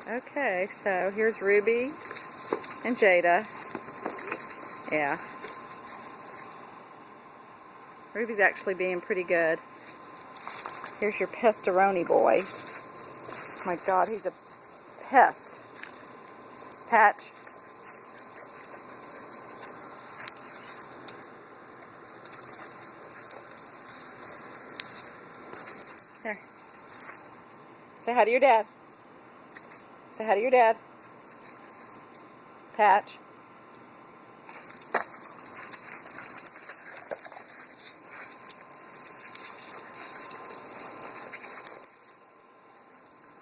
Okay, so here's Ruby and Jada. Yeah. Ruby's actually being pretty good. Here's your pestaroni boy. My God, he's a pest. Patch. There. Say hi to your dad. Say hi to your dad. Patch.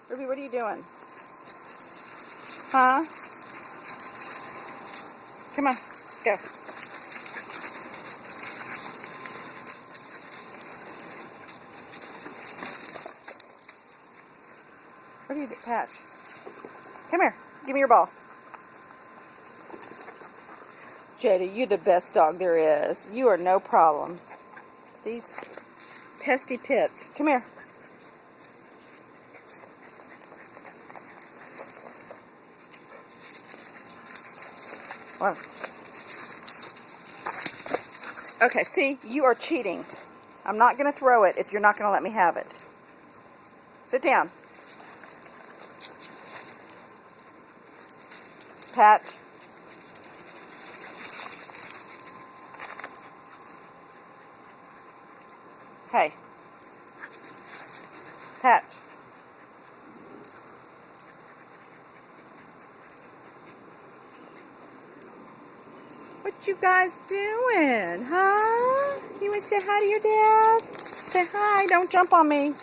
Ruby, what are you doing? Huh? Come on, let's go. What do you do, Patch? Come here, give me your ball. Jada, you're the best dog there is. You are no problem. These pesty pits. Come here. Wow. Okay, see, you are cheating. I'm not going to throw it if you're not going to let me have it. Sit down. Patch. Hey. Patch. What you guys doing, huh? You want to say hi to your dad? Say hi, don't jump on me.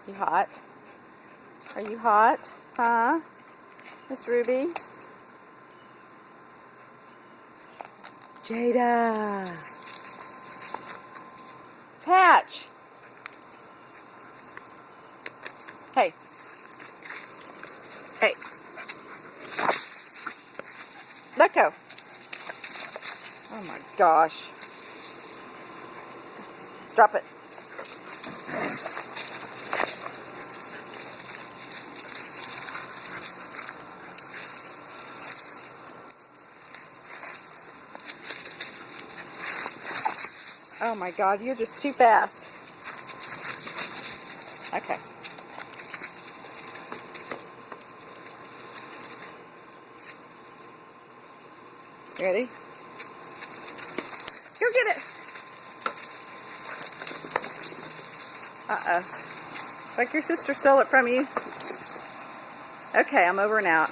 You hot? Are you hot? Huh? Miss Ruby? Jada. Patch. Hey. Hey. Let go. Oh my gosh. Drop it. Oh my God, you're just too fast. Okay. You ready? Go get it. Uh-oh. Like your sister stole it from you. Okay, I'm over and out.